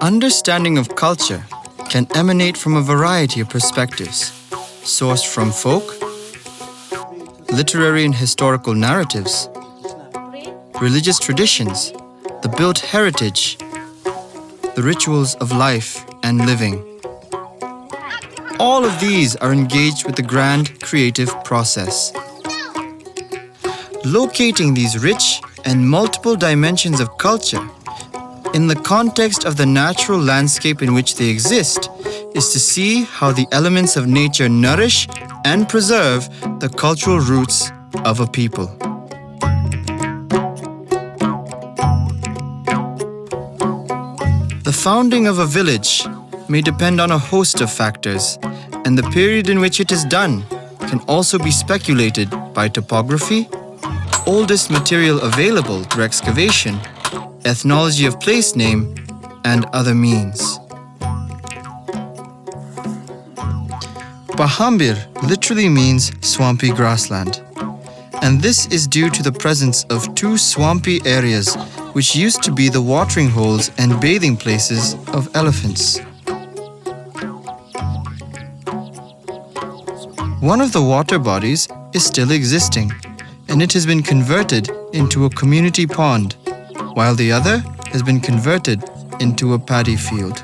understanding of culture can emanate from a variety of perspectives, sourced from folk, literary and historical narratives, religious traditions, the built heritage, the rituals of life and living. All of these are engaged with the grand creative process. Locating these rich and multiple dimensions of culture in the context of the natural landscape in which they exist is to see how the elements of nature nourish and preserve the cultural roots of a people. The founding of a village may depend on a host of factors, and the period in which it is done can also be speculated by topography, oldest material available through excavation, ethnology of place name, and other means. Bahambir literally means swampy grassland, and this is due to the presence of two swampy areas which used to be the watering holes and bathing places of elephants. One of the water bodies is still existing, and it has been converted into a community pond, while the other has been converted into a paddy field.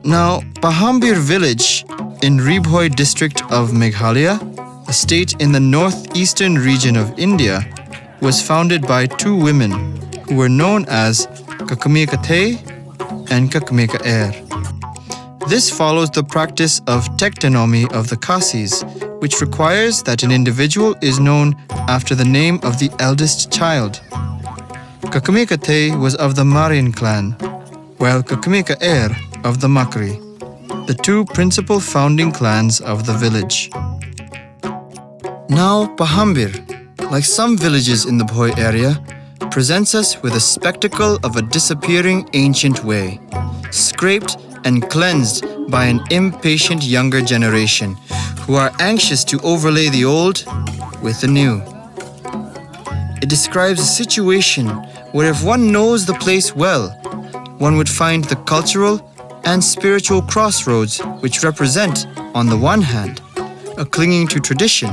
Now, Bahambir village in Bhoi district of Meghalaya, a state in the northeastern region of India, was founded by two women who were known as Kakamekathe and Kakameka. This follows the practice of tectonymy of the Khasis, which requires that an individual is known after the name of the eldest child. Kakamekathe was of the Marian clan, while Kakameka of the Makri, the two principal founding clans of the village. Now, Bahambir, like some villages in the Bhoi area, presents us with a spectacle of a disappearing ancient way, scraped and cleansed by an impatient younger generation who are anxious to overlay the old with the new. It describes a situation where if one knows the place well, one would find the cultural and spiritual crossroads which represent, on the one hand, a clinging to tradition,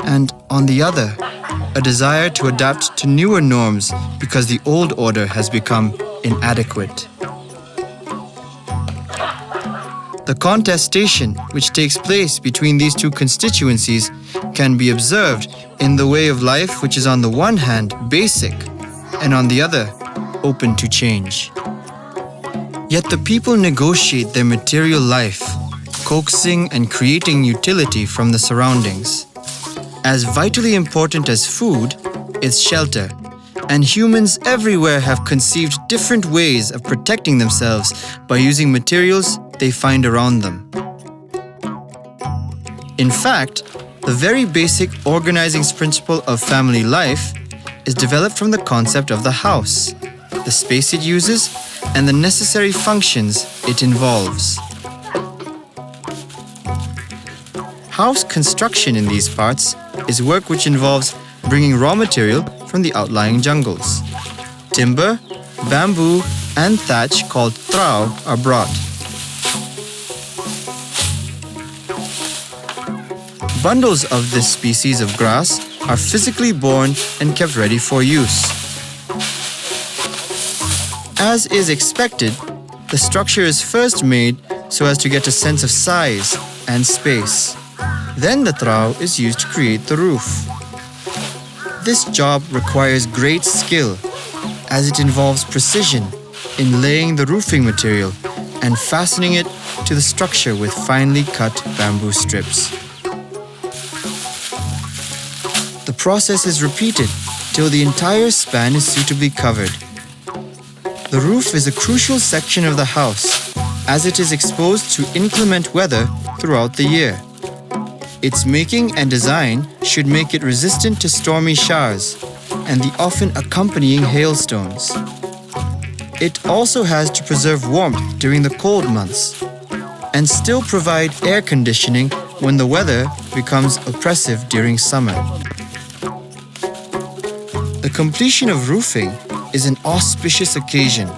and on the other, a desire to adapt to newer norms because the old order has become inadequate. The contestation which takes place between these two constituencies can be observed in the way of life which is on the one hand basic and on the other open to change. Yet the people negotiate their material life, coaxing and creating utility from the surroundings. As vitally important as food is shelter, and humans everywhere have conceived different ways of protecting themselves by using materials they find around them. In fact, the very basic organizing principle of family life is developed from the concept of the house, the space it uses, and the necessary functions it involves. House construction in these parts is work which involves bringing raw material from the outlying jungles. Timber, bamboo, and thatch called trao are brought. Bundles of this species of grass are physically borne and kept ready for use. As is expected, the structure is first made so as to get a sense of size and space. Then the trao is used to create the roof. This job requires great skill, as it involves precision in laying the roofing material and fastening it to the structure with finely cut bamboo strips. The process is repeated till the entire span is suitably covered. The roof is a crucial section of the house, as it is exposed to inclement weather throughout the year. Its making and design should make it resistant to stormy showers and the often accompanying hailstones. It also has to preserve warmth during the cold months and still provide air conditioning when the weather becomes oppressive during summer. The completion of roofing is an auspicious occasion,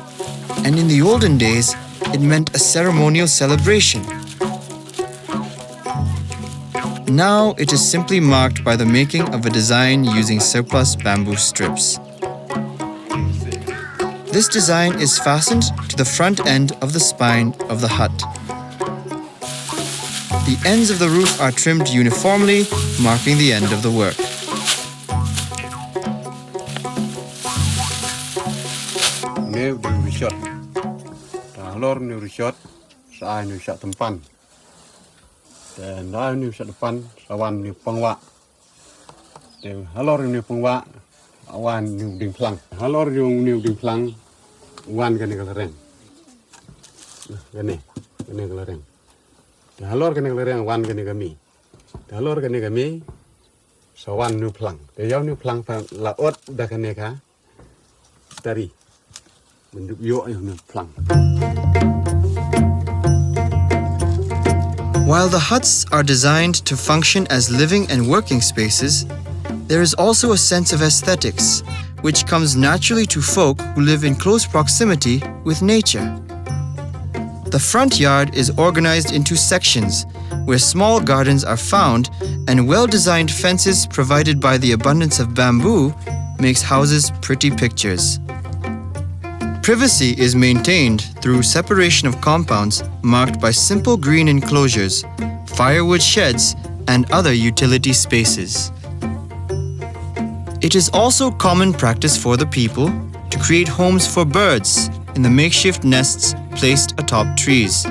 and in the olden days, it meant a ceremonial celebration. Now it is simply marked by the making of a design using surplus bamboo strips. This design is fastened to the front end of the spine of the hut. The ends of the roof are trimmed uniformly, marking the end of the work. Nếu điều shot, lor nếu shot, sai nếu shot tempan. Dan nếu shot tempan, awan nếu pangwa. Nếu halor nếu pangwa, awan nếu ding plang. Halor nếu ding plang, awan kene kelereng. Kene kelereng. Halor kene kelereng, awan kene kami. Halor kene kami, sawan nếu plang. Nếu nếu plang laot dah kene ka, tari. While the huts are designed to function as living and working spaces, there is also a sense of aesthetics, which comes naturally to folk who live in close proximity with nature. The front yard is organized into sections, where small gardens are found, and well-designed fences provided by the abundance of bamboo makes houses pretty pictures. Privacy is maintained through separation of compounds marked by simple green enclosures, firewood sheds, and other utility spaces. It is also common practice for the people to create homes for birds in the makeshift nests placed atop trees,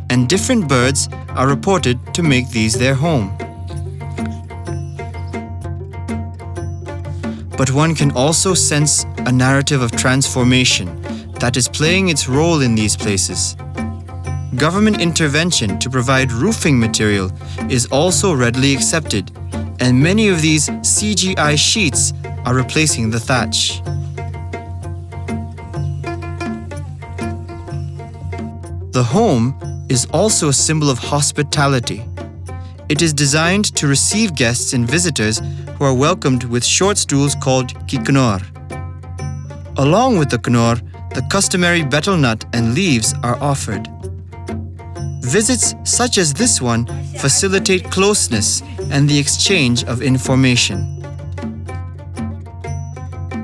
and different birds are reported to make these their home. But one can also sense a narrative of transformation that is playing its role in these places. Government intervention to provide roofing material is also readily accepted, and many of these CGI sheets are replacing the thatch. The home is also a symbol of hospitality. It is designed to receive guests and visitors who are welcomed with short stools called kiknor. Along with the knor, the customary betel nut and leaves are offered. Visits such as this one facilitate closeness and the exchange of information.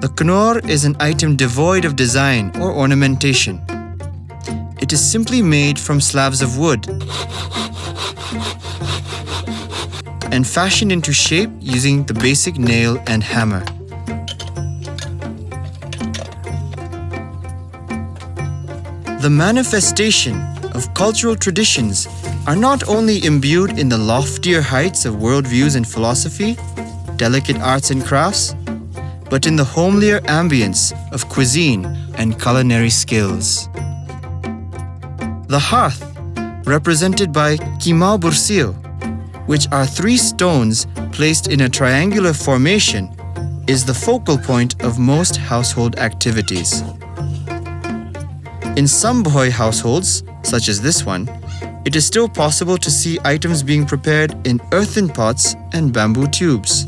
The knor is an item devoid of design or ornamentation. It is simply made from slabs of wood and fashioned into shape using the basic nail and hammer. The manifestation of cultural traditions are not only imbued in the loftier heights of worldviews and philosophy, delicate arts and crafts, but in the homelier ambience of cuisine and culinary skills. The hearth, represented by kimau bursil, which are 3 stones placed in a triangular formation, is the focal point of most household activities. In some Bhoi households, such as this one, it is still possible to see items being prepared in earthen pots and bamboo tubes.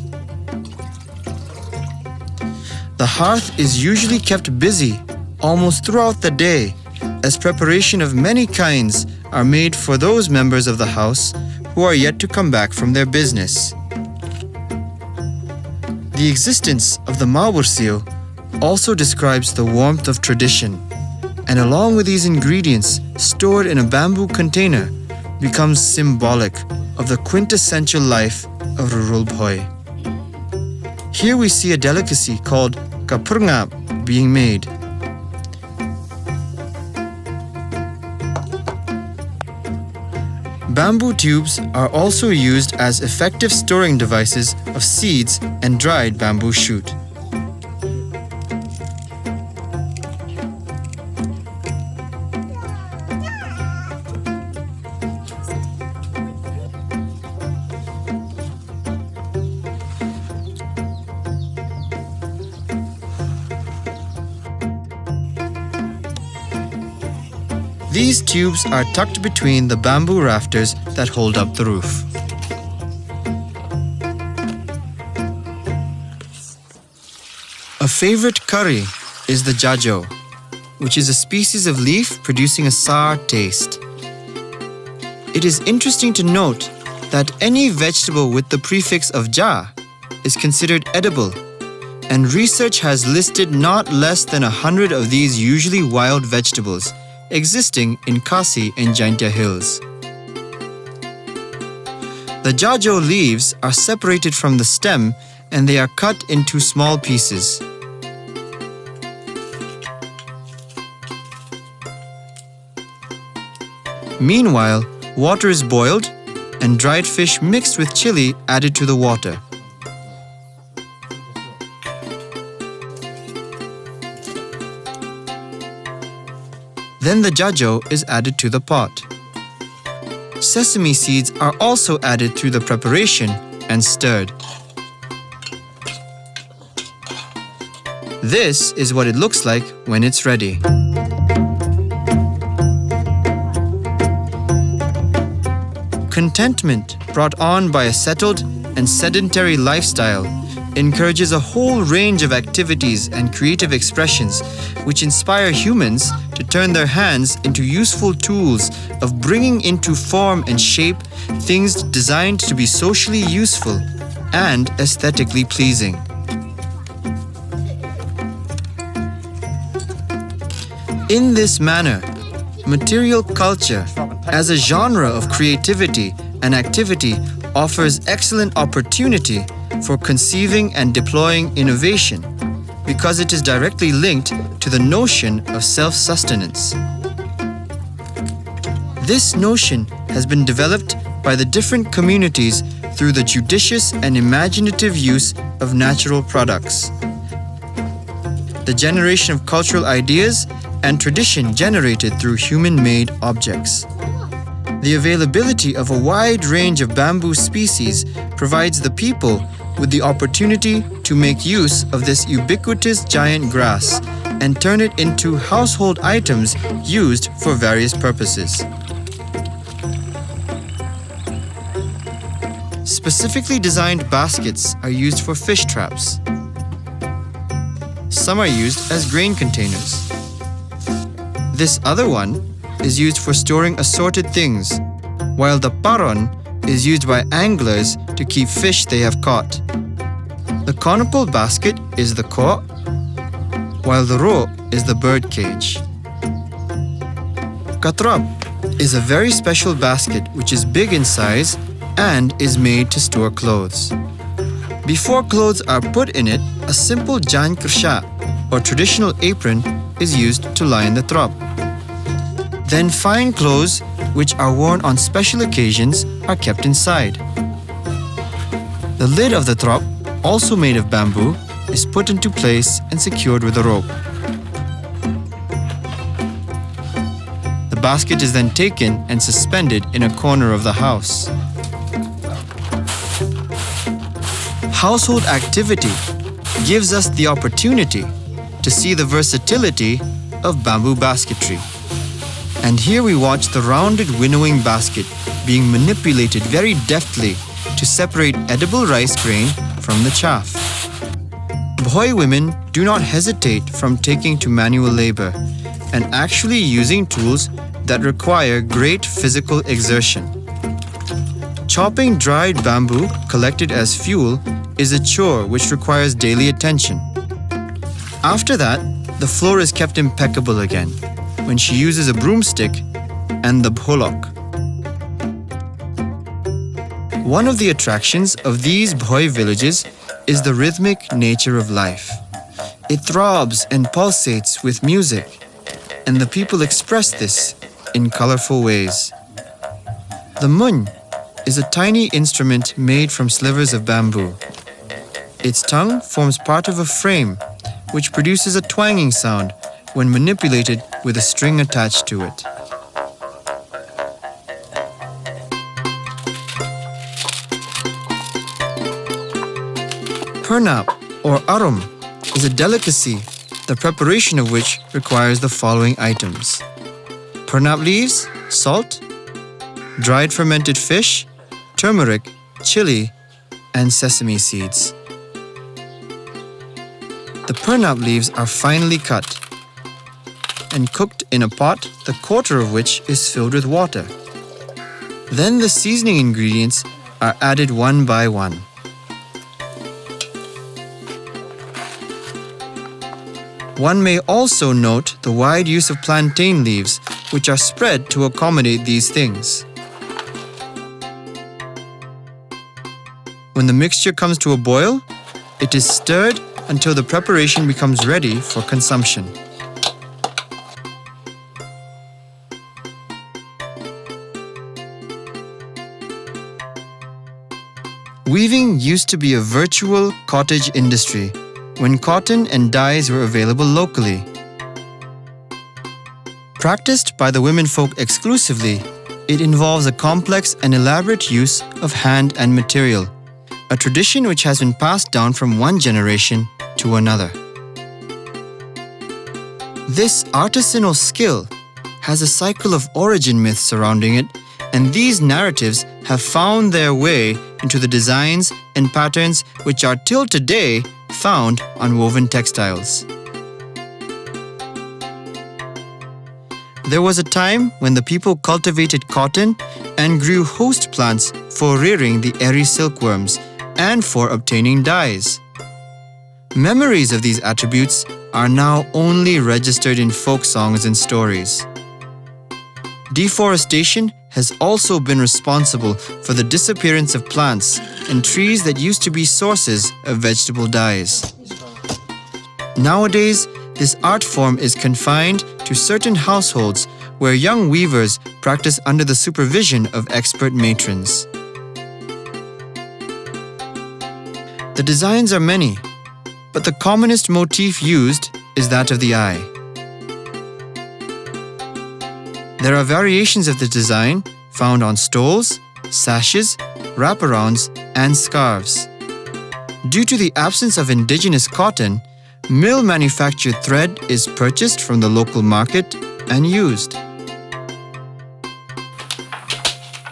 The hearth is usually kept busy almost throughout the day, as preparation of many kinds are made for those members of the house who are yet to come back from their business. The existence of the maubursil also describes the warmth of tradition, and along with these ingredients stored in a bamboo container becomes symbolic of the quintessential life of rural Bhoi. Here we see a delicacy called kapurngap being made. Bamboo tubes are also used as effective storing devices of seeds and dried bamboo shoot. These tubes are tucked between the bamboo rafters that hold up the roof. A favorite curry is the jajo, which is a species of leaf producing a sour taste. It is interesting to note that any vegetable with the prefix of ja is considered edible, and research has listed not less than 100 of these usually wild vegetables existing in Khasi and Jaintia hills. The jajo leaves are separated from the stem and they are cut into small pieces. Meanwhile, water is boiled and dried fish mixed with chili added to the water. Then the jajo is added to the pot. Sesame seeds are also added through the preparation and stirred. This is what it looks like when it's ready. Contentment brought on by a settled and sedentary lifestyle encourages a whole range of activities and creative expressions which inspire humans to turn their hands into useful tools of bringing into form and shape things designed to be socially useful and aesthetically pleasing. In this manner, material culture as a genre of creativity and activity offers excellent opportunity for conceiving and deploying innovation because it is directly linked to the notion of self-sustenance. This notion has been developed by the different communities through the judicious and imaginative use of natural products. The generation of cultural ideas and tradition generated through human-made objects. The availability of a wide range of bamboo species provides the people with the opportunity to make use of this ubiquitous giant grass and turn it into household items used for various purposes. Specifically designed baskets are used for fish traps. Some are used as grain containers. This other one is used for storing assorted things, while the paron is used by anglers to keep fish they have caught. The conical basket is the ko, while the ro is the bird cage. Katrap is a very special basket which is big in size and is made to store clothes. Before clothes are put in it, a simple Jingkyrkhu or traditional apron is used to line the trop. Then fine clothes, which are worn on special occasions, are kept inside. The lid of the trop, also made of bamboo, is put into place and secured with a rope. The basket is then taken and suspended in a corner of the house. Household activity gives us the opportunity to see the versatility of bamboo basketry. And here we watch the rounded winnowing basket being manipulated very deftly to separate edible rice grain from the chaff. Bhoi women do not hesitate from taking to manual labor and actually using tools that require great physical exertion. Chopping dried bamboo collected as fuel is a chore which requires daily attention. After that, the floor is kept impeccable again when she uses a broomstick and the bholok. One of the attractions of these Bhoi villages is the rhythmic nature of life. It throbs and pulsates with music, and the people express this in colorful ways. The mun is a tiny instrument made from slivers of bamboo. Its tongue forms part of a frame which produces a twanging sound when manipulated with a string attached to it. Pernap or arum is a delicacy, the preparation of which requires the following items: pernap leaves, salt, dried fermented fish, turmeric, chili, and sesame seeds. The pernap leaves are finely cut. and cooked in a pot, the quarter of which is filled with water. Then the seasoning ingredients are added one by one. One may also note the wide use of plantain leaves, which are spread to accommodate these things. When the mixture comes to a boil, it is stirred until the preparation becomes ready for consumption. Weaving used to be a virtual cottage industry when cotton and dyes were available locally. Practiced by the womenfolk exclusively, it involves a complex and elaborate use of hand and material, a tradition which has been passed down from one generation to another. This artisanal skill has a cycle of origin myths surrounding it, and these narratives have found their way into the designs and patterns which are till today found on woven textiles. There was a time when the people cultivated cotton and grew host plants for rearing the airy silkworms and for obtaining dyes. Memories of these attributes are now only registered in folk songs and stories. Deforestation has also been responsible for the disappearance of plants and trees that used to be sources of vegetable dyes. Nowadays, this art form is confined to certain households where young weavers practice under the supervision of expert matrons. The designs are many, but the commonest motif used is that of the eye. There are variations of the design found on stoles, sashes, wraparounds, and scarves. Due to the absence of indigenous cotton, mill-manufactured thread is purchased from the local market and used.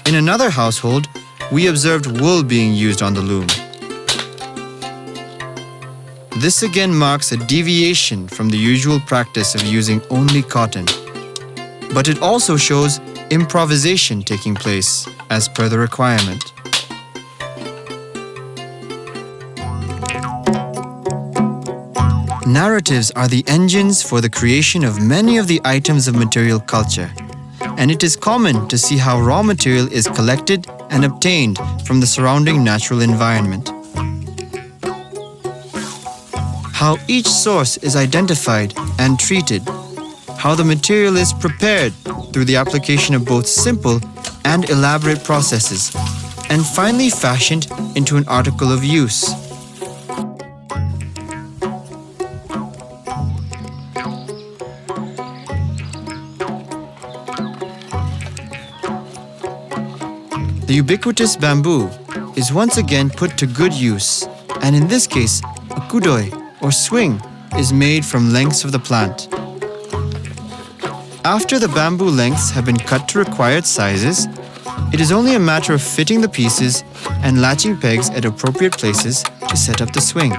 In another household, we observed wool being used on the loom. This again marks a deviation from the usual practice of using only cotton. But it also shows improvisation taking place as per the requirement. Narratives are the engines for the creation of many of the items of material culture, and it is common to see how raw material is collected and obtained from the surrounding natural environment. How each source is identified and treated, how the material is prepared through the application of both simple and elaborate processes, and finally fashioned into an article of use. The ubiquitous bamboo is once again put to good use, and in this case, a kudoi or swing is made from lengths of the plant. After the bamboo lengths have been cut to required sizes, it is only a matter of fitting the pieces and latching pegs at appropriate places to set up the swing.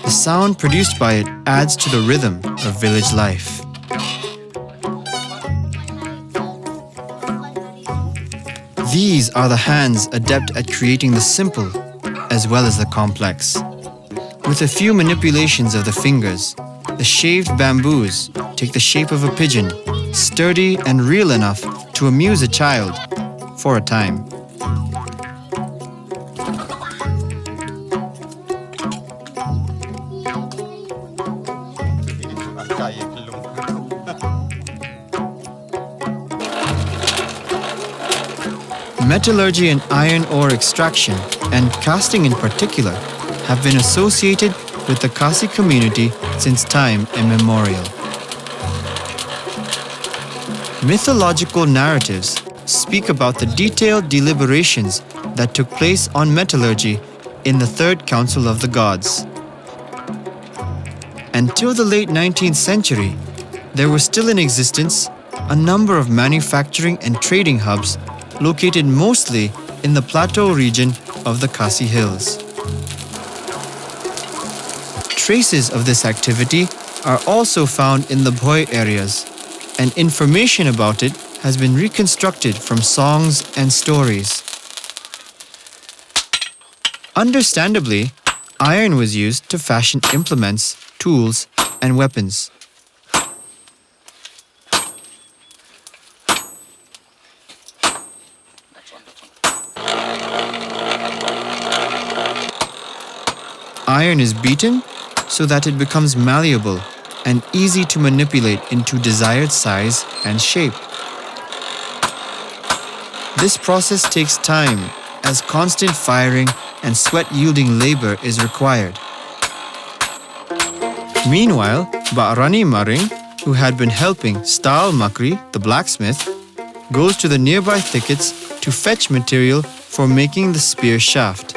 The sound produced by it adds to the rhythm of village life. These are the hands adept at creating the simple as well as the complex. With a few manipulations of the fingers, the shaved bamboos take the shape of a pigeon, sturdy and real enough to amuse a child for a time. Metallurgy and iron ore extraction, and casting in particular, have been associated with the Khasi community since time immemorial. Mythological narratives speak about the detailed deliberations that took place on metallurgy in the Third Council of the Gods. Until the late 19th century, there were still in existence a number of manufacturing and trading hubs located mostly in the plateau region of the Khasi Hills. Traces of this activity are also found in the Bhoi areas, and information about it has been reconstructed from songs and stories. Understandably, iron was used to fashion implements, tools, and weapons. Iron is beaten so that it becomes malleable and easy to manipulate into desired size and shape. This process takes time, as constant firing and sweat-yielding labor is required. Meanwhile, Ba'rani Maring, who had been helping Stal Makri, the blacksmith, goes to the nearby thickets to fetch material for making the spear shaft.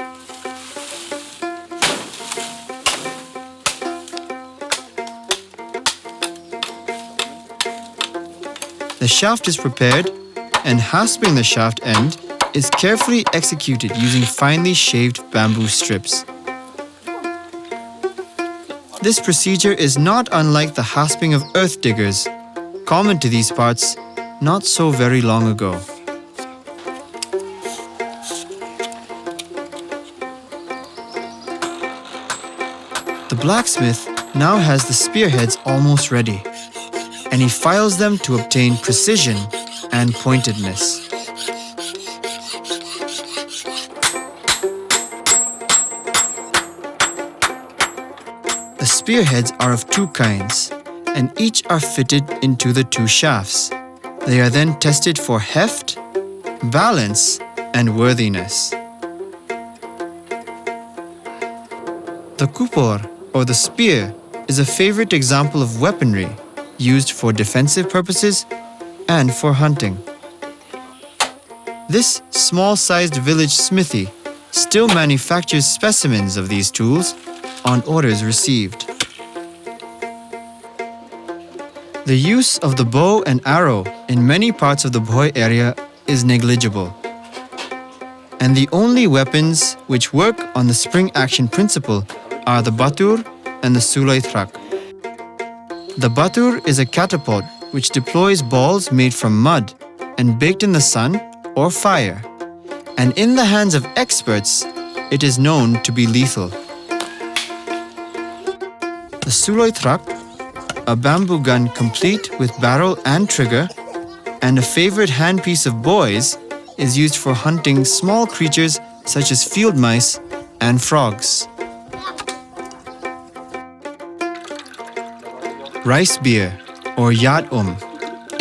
The shaft is prepared, and hasping the shaft end is carefully executed using finely shaved bamboo strips. This procedure is not unlike the hasping of earth diggers, common to these parts not so very long ago. The blacksmith now has the spearheads almost ready, and he files them to obtain precision and pointedness. The spearheads are of two kinds, and each are fitted into the two shafts. They are then tested for heft, balance, and worthiness. The kupor, or the spear, is a favorite example of weaponry used for defensive purposes and for hunting. This small-sized village smithy still manufactures specimens of these tools on orders received. The use of the bow and arrow in many parts of the Bhoi area is negligible, and the only weapons which work on the spring action principle are the batur and the sulaithrak. The batur is a catapult which deploys balls made from mud and baked in the sun or fire, and in the hands of experts, it is known to be lethal. The sulaithrak, a bamboo gun complete with barrel and trigger, and a favorite handpiece of boys, is used for hunting small creatures such as field mice and frogs. Rice beer, or yat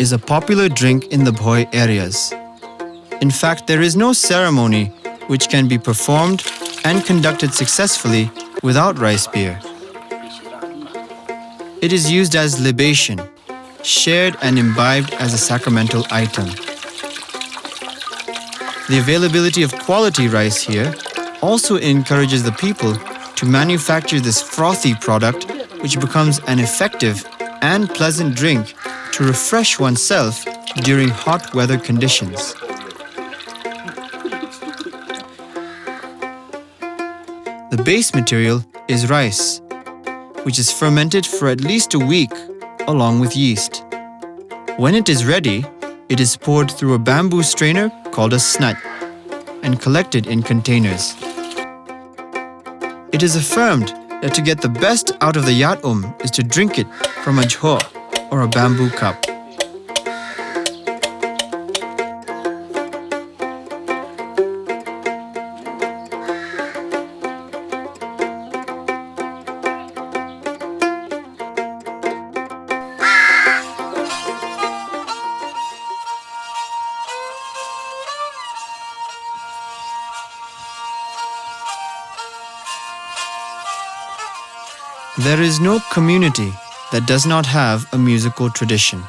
is a popular drink in the Bhoi areas. In fact, there is no ceremony which can be performed and conducted successfully without rice beer. It is used as libation, shared and imbibed as a sacramental item. The availability of quality rice here also encourages the people to manufacture this frothy product, which becomes an effective and pleasant drink to refresh oneself during hot weather conditions. The base material is rice, which is fermented for at least a week along with yeast. When it is ready, it is poured through a bamboo strainer called a snut and collected in containers. It is affirmed that to get the best out of the yat is to drink it from a jho, or a bamboo cup. There is no community that does not have a musical tradition.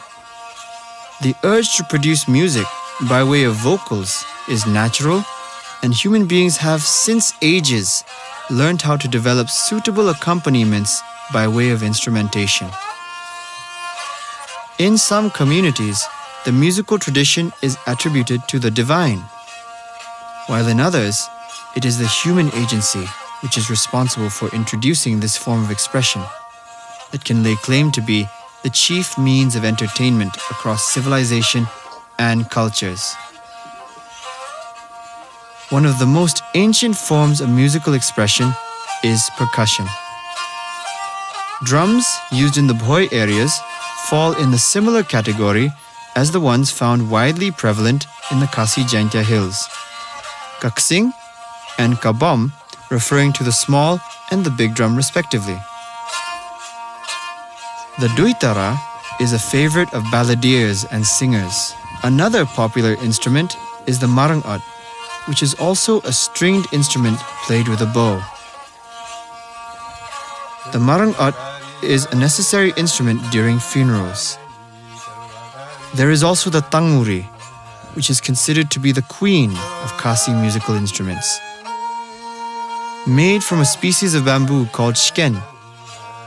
The urge to produce music by way of vocals is natural and human beings have since ages learned how to develop suitable accompaniments by way of instrumentation. In some communities, the musical tradition is attributed to the divine, while in others, it is the human agency which is responsible for introducing this form of expression that can lay claim to be the chief means of entertainment across civilization and cultures. One of the most ancient forms of musical expression is percussion. Drums used in the Bhoi areas fall in the similar category as the ones found widely prevalent in the Khasi hills. Kaksing and kabam referring to the small and the big drum respectively. The duitara is a favorite of balladeers and singers. Another popular instrument is the marangat, which is also a stringed instrument played with a bow. The marangat is a necessary instrument during funerals. There is also the tanguri, which is considered to be the queen of Khasi musical instruments. Made from a species of bamboo called shken,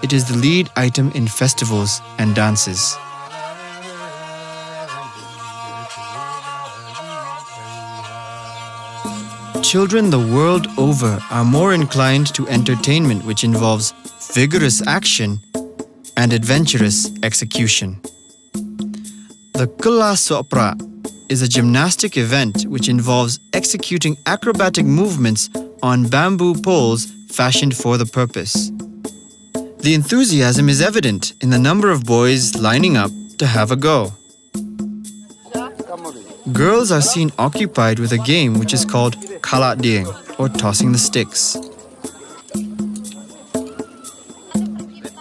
it is the lead item in festivals and dances. Children the world over are more inclined to entertainment which involves vigorous action and adventurous execution. The Kula Sopra is a gymnastic event which involves executing acrobatic movements on bamboo poles fashioned for the purpose. The enthusiasm is evident in the number of boys lining up to have a go. Girls are seen occupied with a game which is called kalat dieng, or tossing the sticks.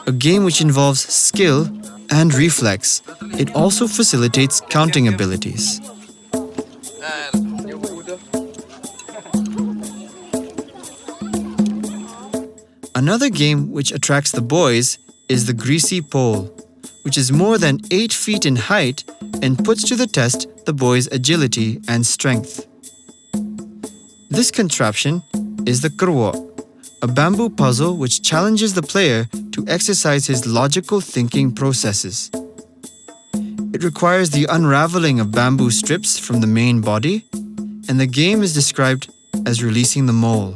A game which involves skill and reflex. It also facilitates counting abilities. Another game which attracts the boys is the greasy pole, which is more than 8 feet in height and puts to the test the boys' agility and strength. This contraption is the krwo, a bamboo puzzle which challenges the player to exercise his logical thinking processes. It requires the unraveling of bamboo strips from the main body, and the game is described as releasing the mole.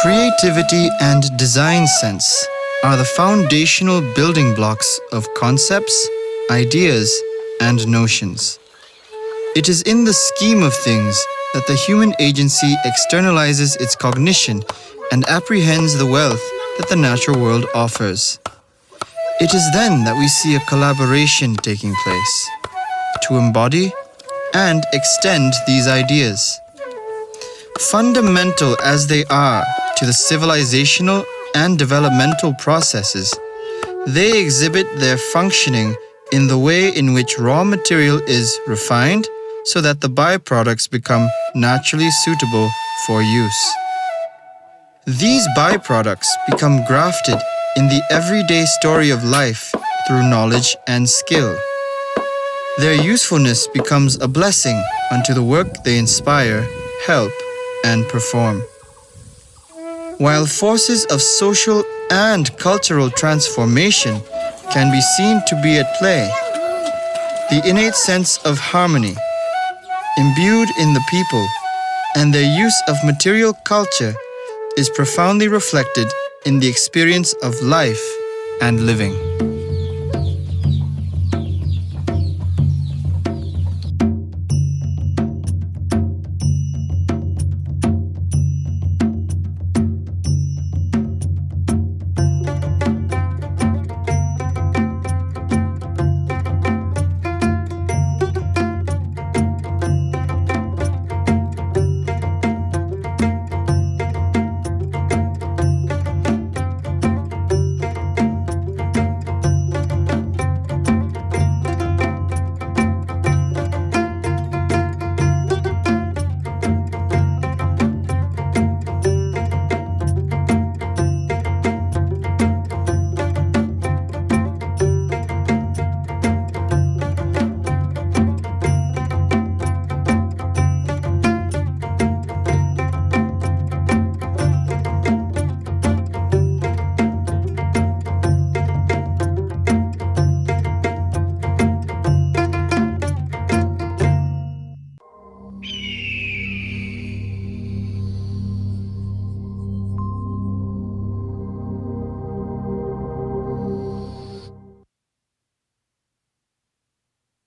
Creativity and design sense are the foundational building blocks of concepts, ideas, and notions. It is in the scheme of things that the human agency externalizes its cognition and apprehends the wealth that the natural world offers. It is then that we see a collaboration taking place to embody and extend these ideas. Fundamental as they are to the civilizational and developmental processes, they exhibit their functioning in the way in which raw material is refined so that the byproducts become naturally suitable for use. These byproducts become grafted in the everyday story of life through knowledge and skill. Their usefulness becomes a blessing unto the work they inspire, help, and perform. While forces of social and cultural transformation can be seen to be at play, the innate sense of harmony imbued in the people and their use of material culture is profoundly reflected in the experience of life and living.